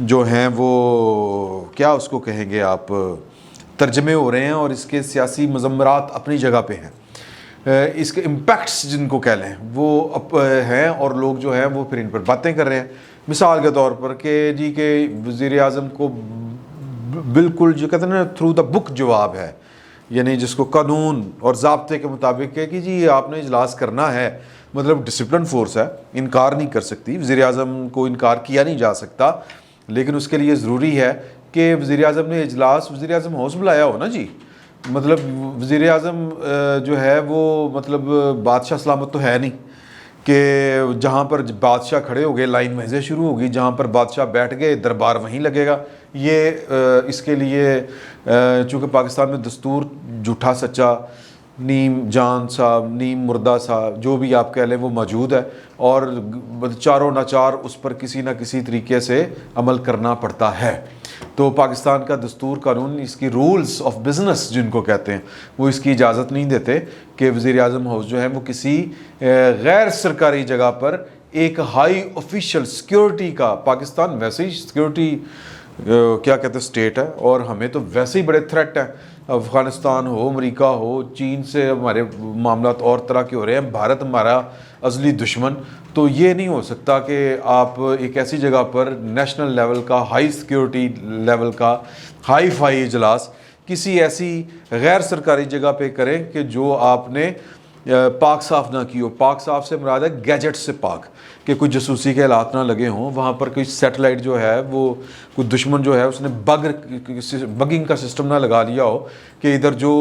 جو ہیں وہ کیا اس کو کہیں گے آپ ترجمے ہو رہے ہیں اور اس کے سیاسی مضمرات اپنی جگہ پہ ہیں، اس کے امپیکٹس جن کو کہہ لیں وہ ہیں، اور لوگ جو ہیں وہ پھر ان پر باتیں کر رہے ہیں. مثال کے طور پر کہ جی کہ وزیر اعظم کو بالکل جو کہتے ہیں نا تھرو دا بک جواب ہے، یعنی جس کو قانون اور ضابطے کے مطابق ہے کہ جی آپ نے اجلاس کرنا ہے، مطلب ڈسپلن فورس ہے، انکار نہیں کر سکتی، وزیر اعظم کو انکار کیا نہیں جا سکتا، لیکن اس کے لیے ضروری ہے کہ وزیر اعظم نے اجلاس وزیر اعظم ہاؤس بلایا ہو نا جی. مطلب وزیر اعظم جو ہے وہ مطلب بادشاہ سلامت تو ہے نہیں کہ جہاں پر بادشاہ کھڑے ہو گئے لائن وہیں سے شروع ہوگی، جہاں پر بادشاہ بیٹھ گئے دربار وہیں لگے گا. یہ اس کے لیے چونکہ پاکستان میں دستور جھوٹا سچا، نیم جان سا نیم مردہ سا جو بھی آپ کہہ لیں وہ موجود ہے، اور چاروں ناچار اس پر کسی نہ کسی طریقے سے عمل کرنا پڑتا ہے. تو پاکستان کا دستور قانون، اس کی رولز آف بزنس جن کو کہتے ہیں، وہ اس کی اجازت نہیں دیتے کہ وزیر اعظم ہاؤس جو ہے وہ کسی غیر سرکاری جگہ پر ایک ہائی آفیشیل سیکیورٹی کا، پاکستان ویسے ہی سیکیورٹی کیا کہتے ہیں اسٹیٹ ہے، اور ہمیں تو ویسے ہی بڑے تھریٹ ہیں، افغانستان ہو، امریکہ ہو، چین سے ہمارے معاملات اور طرح کے ہو رہے ہیں، بھارت ہمارا ازلی دشمن. تو یہ نہیں ہو سکتا کہ آپ ایک ایسی جگہ پر نیشنل لیول کا، ہائی سیکیورٹی لیول کا ہائی فائی اجلاس کسی ایسی غیر سرکاری جگہ پہ کریں کہ جو آپ نے پاک صاف نہ کی ہو. پاک صاف سے مراد ہے گیجٹ سے پاک، کہ کوئی جاسوسی کے حالات نہ لگے ہوں وہاں پر، کوئی سیٹلائٹ جو ہے وہ کوئی دشمن جو ہے اس نے بگنگ کا سسٹم نہ لگا لیا ہو کہ ادھر جو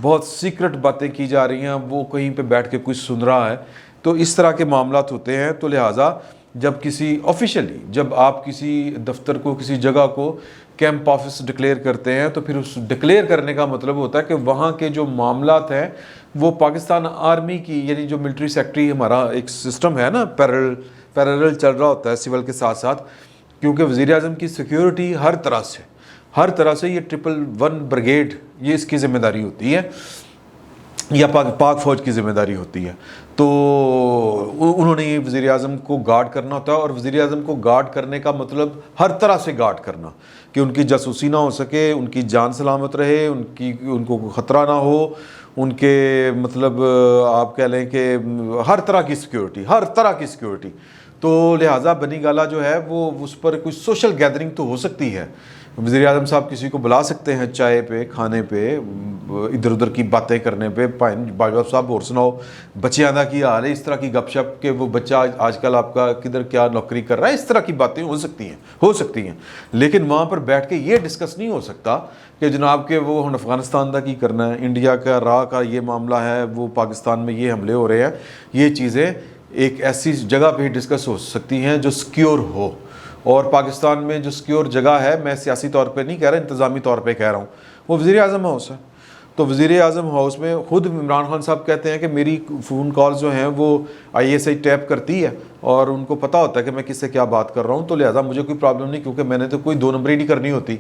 بہت سیکرٹ باتیں کی جا رہی ہیں وہ کہیں پہ بیٹھ کے کوئی سن رہا ہے. تو اس طرح کے معاملات ہوتے ہیں. تو لہٰذا جب کسی آفیشلی، جب آپ کسی دفتر کو، کسی جگہ کو کیمپ آفس ڈکلیئر کرتے ہیں، تو پھر اس ڈکلیئر کرنے کا مطلب ہوتا ہے کہ وہاں کے جو معاملات ہیں وہ پاکستان آرمی کی، یعنی جو ملٹری سیکٹری ہمارا ایک سسٹم ہے نا، پیرل چل رہا ہوتا ہے سول کے ساتھ ساتھ، کیونکہ وزیر اعظم کی سیکیورٹی ہر طرح سے یہ 111 بریگیڈ یہ اس کی ذمہ داری ہوتی ہے، یا پاک فوج کی ذمہ داری ہوتی ہے. تو انہوں نے یہ وزیر اعظم کو گارڈ کرنا ہوتا ہے، اور وزیر اعظم کو گارڈ کرنے کا مطلب ہر طرح سے گارڈ کرنا، کہ ان کی جاسوسی نہ ہو سکے، ان کی جان سلامت رہے، ان کو خطرہ نہ ہو، ان کے مطلب آپ کہہ لیں کہ ہر طرح کی سیکیورٹی. تو لہٰذا بنی گالہ جو ہے وہ اس پر کوئی سوشل گیدرنگ تو ہو سکتی ہے، وزیر اعظم صاحب کسی کو بلا سکتے ہیں چائے پہ، کھانے پہ، ادھر ادھر کی باتیں کرنے پہ، باجوہ صاحب اور سناؤ بچیاں دا کی حال ہے، اس طرح کی گپ شپ کہ وہ بچہ آج کل آپ کا کدھر کیا نوکری کر رہا ہے، اس طرح کی باتیں ہو سکتی ہیں. لیکن وہاں پر بیٹھ کے یہ ڈسکس نہیں ہو سکتا کہ جناب کہ وہ افغانستان دا کی کرنا ہے، انڈیا کا راہ کا یہ معاملہ ہے، وہ پاکستان میں یہ حملے ہو رہے ہیں. یہ چیزیں ایک ایسی جگہ پہ ہی ڈسکس ہو سکتی ہیں جو سیکیور ہو، اور پاکستان میں جو سیکیور جگہ ہے، میں سیاسی طور پہ نہیں کہہ رہا، انتظامی طور پہ کہہ رہا ہوں، وہ وزیر اعظم ہاؤس ہے. تو وزیر اعظم ہاؤس میں خود عمران خان صاحب کہتے ہیں کہ میری فون کالز جو ہیں وہ ISI ٹیپ کرتی ہے، اور ان کو پتہ ہوتا ہے کہ میں کس سے کیا بات کر رہا ہوں، تو لہٰذا مجھے کوئی پرابلم نہیں، کیونکہ میں نے تو کوئی 2 نمبری نہیں کرنی ہوتی.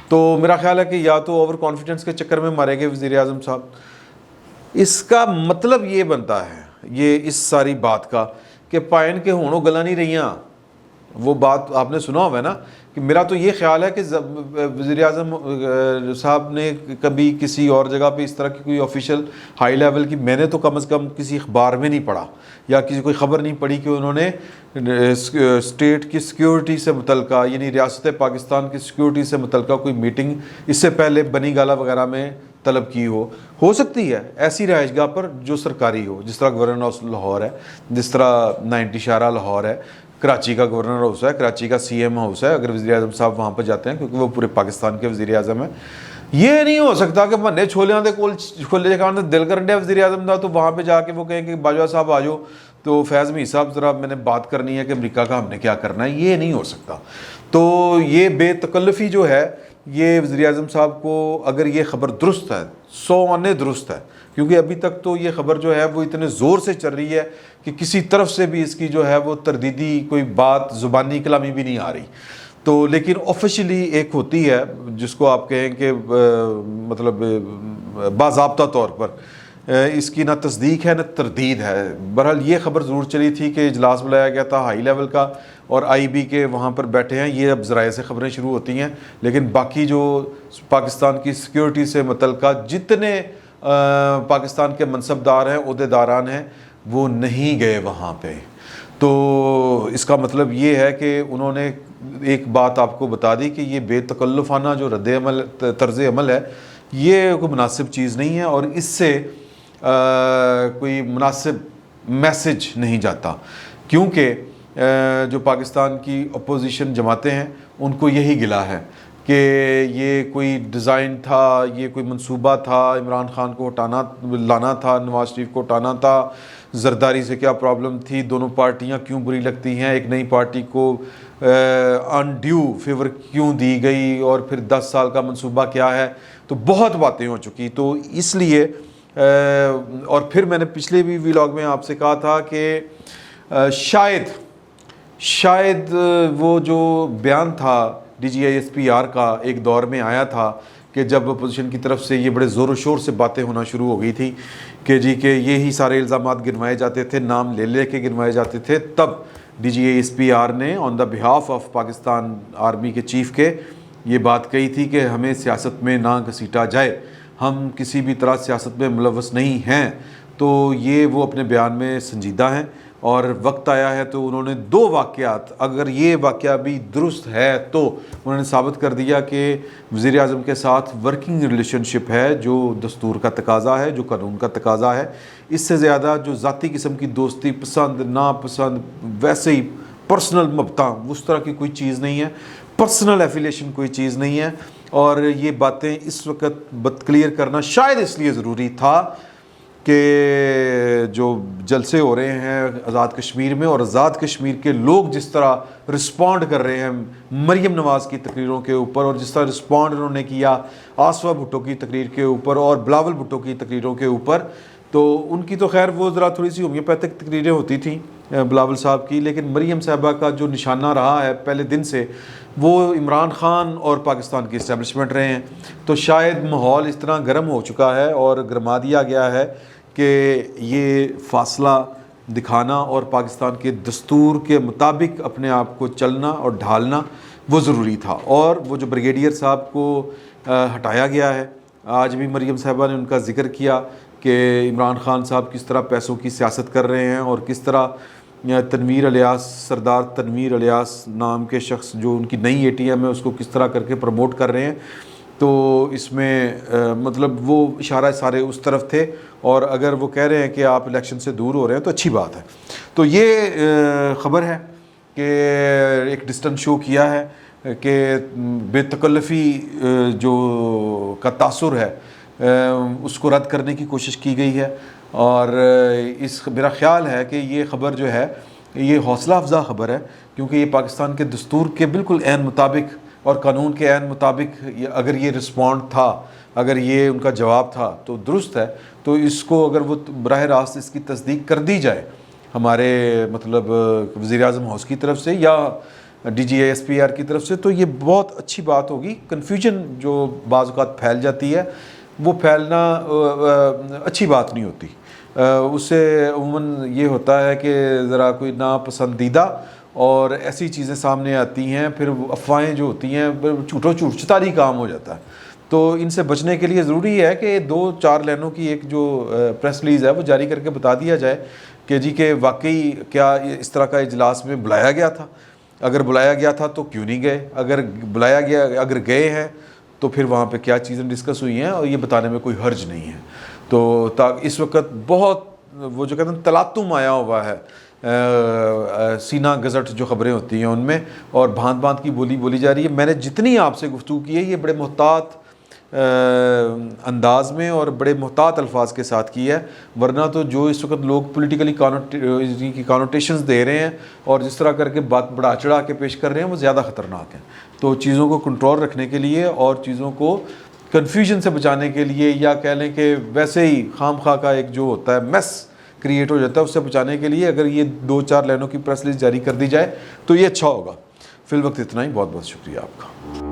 تو میرا خیال ہے کہ یا تو اوور کانفیڈنس کے چکر میں مارے گئے وزیر اعظم صاحب. اس کا مطلب یہ بنتا ہے، یہ اس ساری بات کا، کہ پائن کے ہونوں گلا نہیں رہیاں. وہ بات آپ نے سنا ہوا ہے نا، کہ میرا تو یہ خیال ہے کہ وزیر اعظم صاحب نے کبھی کسی اور جگہ پہ اس طرح کی کوئی آفیشیل ہائی لیول کی، میں نے تو کم از کم کسی اخبار میں نہیں پڑھا یا کسی کوئی خبر نہیں پڑھی کہ انہوں نے اسٹیٹ کی سیکیورٹی سے متعلقہ، یعنی ریاست پاکستان کی سیکیورٹی سے متعلقہ کوئی میٹنگ اس سے پہلے بنی گالہ وغیرہ میں طلب کی ہو سکتی ہے ایسی رہائش گاہ پر جو سرکاری ہو، جس طرح گورنر ہاؤس لاہور ہے، جس طرح 90 شارہ لاہور ہے، کراچی کا گورنر ہاؤس ہے، کراچی کا CM ہاؤس ہے، اگر وزیر اعظم صاحب وہاں پہ جاتے ہیں، کیونکہ وہ پورے پاکستان کے وزیر اعظم ہیں. یہ نہیں ہو سکتا کہ بنے چھولیاں دے کول کھلے جگہ دل کرن ڈیا وزیر اعظم دا، تو وہاں پہ جا کے وہ کہیں کہ باجوہ صاحب آ جاؤ، تو فیض میر صاحب ذرا میں نے بات کرنی ہے کہ امریکہ کا ہم نے کیا کرنا ہے. یہ نہیں ہو سکتا. تو یہ بے تکلفی جو ہے، یہ وزیر اعظم صاحب کو، اگر یہ خبر درست ہے، 100 درست ہے، کیونکہ ابھی تک تو یہ خبر جو ہے وہ اتنے زور سے چل رہی ہے کہ کسی طرف سے بھی اس کی جو ہے وہ تردیدی کوئی بات، زبانی کلامی بھی نہیں آ رہی. تو لیکن آفیشلی ایک ہوتی ہے جس کو آپ کہیں کہ مطلب باضابطہ طور پر اس کی نہ تصدیق ہے نہ تردید ہے. بہرحال یہ خبر ضرور چلی تھی کہ اجلاس بلایا گیا تھا ہائی لیول کا، اور آئی بی کے وہاں پر بیٹھے ہیں. یہ اب ذرائع سے خبریں شروع ہوتی ہیں, لیکن باقی جو پاکستان کی سیکیورٹی سے متعلقہ جتنے پاکستان کے منصبدار ہیں, عہدیداران ہیں, وہ نہیں گئے وہاں پہ. تو اس کا مطلب یہ ہے کہ انہوں نے ایک بات آپ کو بتا دی کہ یہ بے تکلفانہ جو طرز عمل ہے یہ کوئی مناسب چیز نہیں ہے, اور اس سے کوئی مناسب میسج نہیں جاتا, کیونکہ جو پاکستان کی اپوزیشن جماعتیں ہیں ان کو یہی گلا ہے کہ یہ کوئی ڈیزائن تھا, یہ کوئی منصوبہ تھا, عمران خان کو لانا تھا, نواز شریف کو ہٹانا تھا, زرداری سے کیا پرابلم تھی, دونوں پارٹیاں کیوں بری لگتی ہیں, ایک نئی پارٹی کو انڈیو فیور کیوں دی گئی, اور پھر 10 سال کا منصوبہ کیا ہے. تو بہت باتیں ہو چکی. تو اس لیے اور پھر میں نے پچھلے بھی ویلاگ میں آپ سے کہا تھا کہ شاید وہ جو بیان تھا DGISPR کا ایک دور میں آیا تھا کہ جب اپوزیشن کی طرف سے یہ بڑے زور و شور سے باتیں ہونا شروع ہو گئی تھی کہ جی کہ یہی سارے الزامات گنوائے جاتے تھے, نام لے لے کے گنوائے جاتے تھے, تب DGISPR نے آن دا بہاف آف پاکستان آرمی کے چیف کے یہ بات کہی تھی کہ ہمیں سیاست میں نہ گھسیٹا جائے, ہم کسی بھی طرح سیاست میں ملوث نہیں ہیں. تو یہ وہ اپنے بیان میں سنجیدہ ہیں, اور وقت آیا ہے تو انہوں نے 2 واقعات, اگر یہ واقعہ بھی درست ہے تو انہوں نے ثابت کر دیا کہ وزیر اعظم کے ساتھ ورکنگ ریلیشن شپ ہے جو دستور کا تقاضا ہے, جو قانون کا تقاضا ہے. اس سے زیادہ جو ذاتی قسم کی دوستی, پسند ناپسند, ویسے ہی پرسنل مبتاں, اس طرح کی کوئی چیز نہیں ہے, پرسنل ایفیلیشن کوئی چیز نہیں ہے. اور یہ باتیں اس وقت کلیئر کرنا شاید اس لیے ضروری تھا کہ جو جلسے ہو رہے ہیں آزاد کشمیر میں, اور آزاد کشمیر کے لوگ جس طرح رسپونڈ کر رہے ہیں مریم نواز کی تقریروں کے اوپر, اور جس طرح رسپونڈ انہوں نے کیا آصفہ بھٹو کی تقریر کے اوپر اور بلاول بھٹو کی تقریروں کے اوپر, تو ان کی تو خیر وہ ذرا تھوڑی سی ہومیوپیتھک تقریریں ہوتی تھیں بلاول صاحب کی, لیکن مریم صاحبہ کا جو نشانہ رہا ہے پہلے دن سے وہ عمران خان اور پاکستان کی اسٹیبلشمنٹ رہے ہیں. تو شاید ماحول اس طرح گرم ہو چکا ہے اور گرما دیا گیا ہے کہ یہ فاصلہ دکھانا اور پاکستان کے دستور کے مطابق اپنے آپ کو چلنا اور ڈھالنا وہ ضروری تھا. اور وہ جو بریگیڈیئر صاحب کو ہٹایا گیا ہے, آج بھی مریم صاحبہ نے ان کا ذکر کیا کہ عمران خان صاحب کس طرح پیسوں کی سیاست کر رہے ہیں, اور کس طرح تنویر الیاس, سردار تنویر الیاس نام کے شخص جو ان کی نئی ATM ہے اس کو کس طرح کر کے پروموٹ کر رہے ہیں. تو اس میں مطلب وہ اشارہ سارے اس طرف تھے, اور اگر وہ کہہ رہے ہیں کہ آپ الیکشن سے دور ہو رہے ہیں تو اچھی بات ہے. تو یہ خبر ہے کہ ایک ڈسٹنس شو کیا ہے کہ بے تکلفی جو کا تاثر ہے اس کو رد کرنے کی کوشش کی گئی ہے. اور میرا خیال ہے کہ یہ خبر جو ہے یہ حوصلہ افزا خبر ہے, کیونکہ یہ پاکستان کے دستور کے بالکل عین مطابق اور قانون کے عین مطابق اگر یہ رسپونڈ تھا, اگر یہ ان کا جواب تھا تو درست ہے. تو اس کو اگر وہ براہ راست اس کی تصدیق کر دی جائے ہمارے مطلب وزیر اعظم ہاؤس کی طرف سے یا DGISPR کی طرف سے, تو یہ بہت اچھی بات ہوگی. کنفیوژن جو بعض اوقات پھیل جاتی ہے وہ پھیلنا اچھی بات نہیں ہوتی. اس سے عموماً یہ ہوتا ہے کہ ذرا کوئی ناپسندیدہ اور ایسی چیزیں سامنے آتی ہیں, پھر افواہیں جو ہوتی ہیں جھوٹ چتاری کام ہو جاتا ہے. تو ان سے بچنے کے لیے ضروری ہے کہ 2-4 لائنوں کی ایک جو پریس ریلیز ہے وہ جاری کر کے بتا دیا جائے کہ جی کہ واقعی کیا اس طرح کا اجلاس میں بلایا گیا تھا, اگر بلایا گیا تھا تو کیوں نہیں گئے, اگر بلایا گیا اگر گئے ہیں تو پھر وہاں پہ کیا چیزیں ڈسکس ہوئی ہیں, اور یہ بتانے میں کوئی حرج نہیں ہے. تو اس وقت بہت وہ جو کہتے ہیں تلاتم آیا ہوا ہے سینہ گزٹ جو خبریں ہوتی ہیں ان میں, اور بھانت بھانت کی بولی جا رہی ہے. میں نے جتنی آپ سے گفتگو کی ہے یہ بڑے محتاط انداز میں اور بڑے محتاط الفاظ کے ساتھ کی ہے, ورنہ تو جو اس وقت لوگ پولیٹیکلی کانوٹیشنز دے رہے ہیں اور جس طرح کر کے بات بڑھا چڑھا کے پیش کر رہے ہیں وہ زیادہ خطرناک ہیں. تو چیزوں کو کنٹرول رکھنے کے لیے اور چیزوں کو کنفیوژن سے بچانے کے لیے, یا کہہ لیں کہ ویسے ہی خام خواہ کا ایک جو ہوتا ہے میس کریٹ ہو جاتا ہے, اس سے بچانے کے لیے اگر یہ 2-4 لائنوں کی پریس ریلیز جاری کر دی جائے تو یہ اچھا ہوگا. فی الوقت اتنا ہی. بہت بہت شکریہ آپ کا.